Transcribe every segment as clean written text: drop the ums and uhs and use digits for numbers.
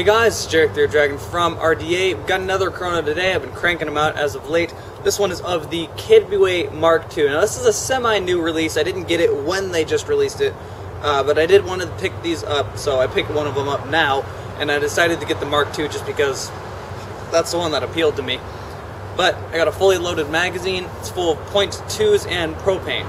guys, it's Jarek the Dragon from RDA. We've got another Chrono today. I've been cranking them out as of late. This one is of the Kid Mark II. Now this is a semi-new release. I didn't get it when they just released it, but I did want to pick these up, so I picked one of them up now, and I decided to get the Mark II just because that's the one that appealed to me. But I got a fully loaded magazine. It's full of .2s and propane.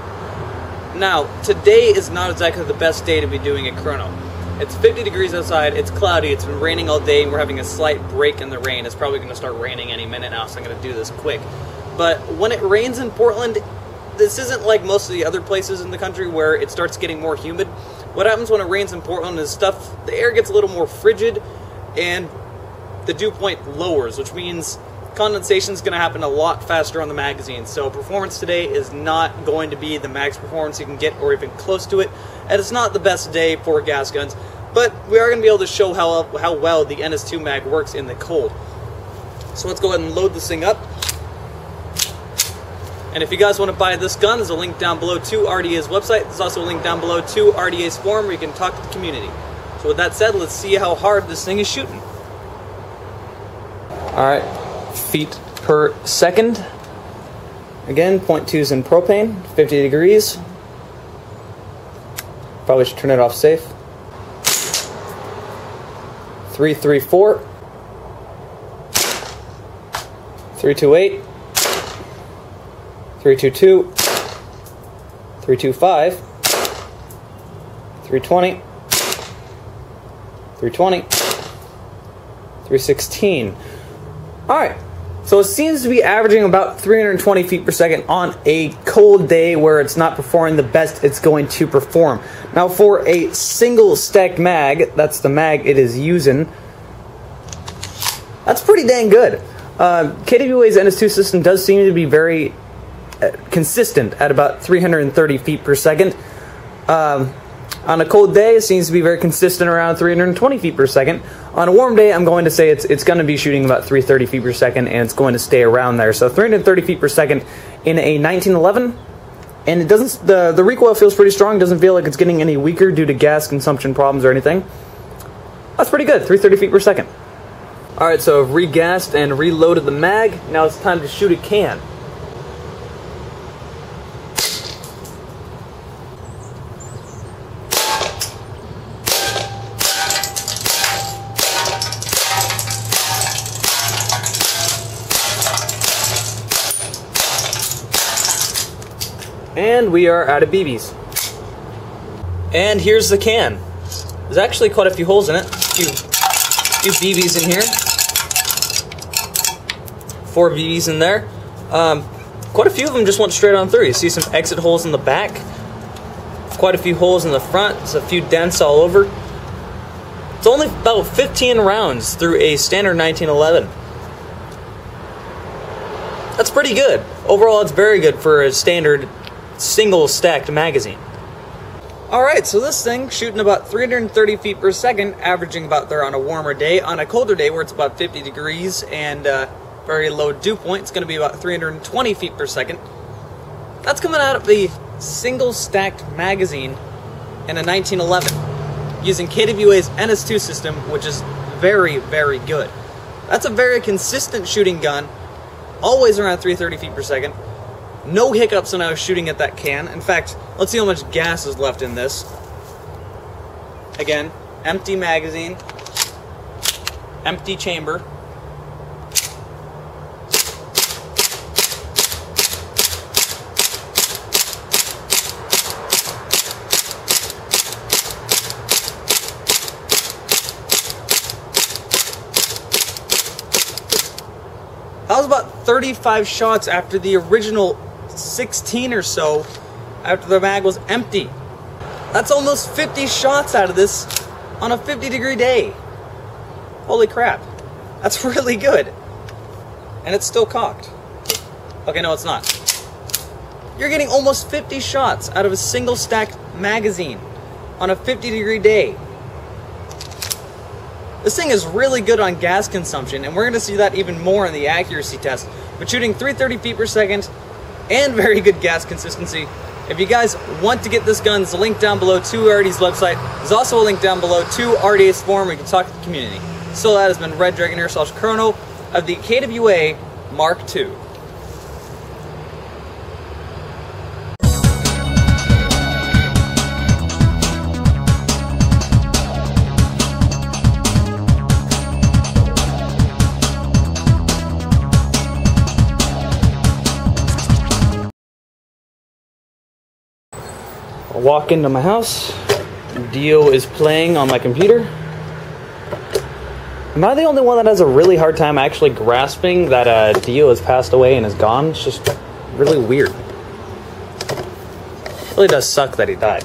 Now, today is not exactly the best day to be doing a Chrono. It's 50 degrees outside, it's cloudy, it's been raining all day, and we're having a slight break in the rain. It's probably going to start raining any minute now, so I'm going to do this quick. But when it rains in Portland, this isn't like most of the other places in the country where it starts getting more humid. What happens when it rains in Portland is the air gets a little more frigid, and the dew point lowers, which means condensation is going to happen a lot faster on the magazine. So performance today is not going to be the max performance you can get or even close to it, and it's not the best day for gas guns, but we are going to be able to show how well the NS2 mag works in the cold. So let's go ahead and load this thing up. And if you guys want to buy this gun, there's a link down below to RDA's website. There's also a link down below to RDA's forum where you can talk to the community. So with that said, let's see how hard this thing is shooting. Alright. Feet per second. Again, .2s in propane, 50 degrees. Probably should turn it off safe. 334. 328. 322. 325. 320. 320. 316. Alright. So it seems to be averaging about 320 feet per second on a cold day where it's not performing the best it's going to perform. Now for a single stack mag, that's the mag it is using, that's pretty dang good. KWA's NS2 system does seem to be very consistent at about 330 feet per second. On a cold day, it seems to be very consistent around 320 feet per second. On a warm day, I'm going to say it's going to be shooting about 330 feet per second, and it's going to stay around there. So 330 feet per second in a 1911, and it doesn't. The recoil feels pretty strong. Doesn't feel like it's getting any weaker due to gas consumption problems or anything. That's pretty good. 330 feet per second. All right, so I've regassed and reloaded the mag. Now it's time to shoot a can. And we are out of BBs. And here's the can. There's actually quite a few holes in it. A few BBs in here. 4 BBs in there. Quite a few of them just went straight on through. You see some exit holes in the back. Quite a few holes in the front. There's a few dents all over. It's only about 15 rounds through a standard 1911. That's pretty good. Overall, it's very good for a standard single stacked magazine. Alright, so this thing shooting about 330 feet per second, averaging about there on a warmer day. On a colder day where it's about 50 degrees and very low dew point, it's going to be about 320 feet per second. That's coming out of the single stacked magazine in a 1911 using KWA's NS2 system, which is very, very good. That's a very consistent shooting gun, always around 330 feet per second. No hiccups when I was shooting at that can. In fact, let's see how much gas is left in this. Again, empty magazine, empty chamber. That was about 35 shots after the original 16 or so after the mag was empty. That's almost 50 shots out of this on a 50-degree day. Holy crap. That's really good. And it's still cocked. Okay, no, it's not. You're getting almost 50 shots out of a single stacked magazine on a 50-degree day. This thing is really good on gas consumption, and we're going to see that even more in the accuracy test. But shooting 330 feet per second and very good gas consistency. If you guys want to get this gun, there's a link down below to RDA's website. There's also a link down below to RDA's forum where you can talk to the community. So that has been Red Dragon here / Chrono of the KWA Mark II. I walk into my house. Dio is playing on my computer. Am I the only one that has a really hard time actually grasping that Dio has passed away and is gone? It's just really weird. It really does suck that he died.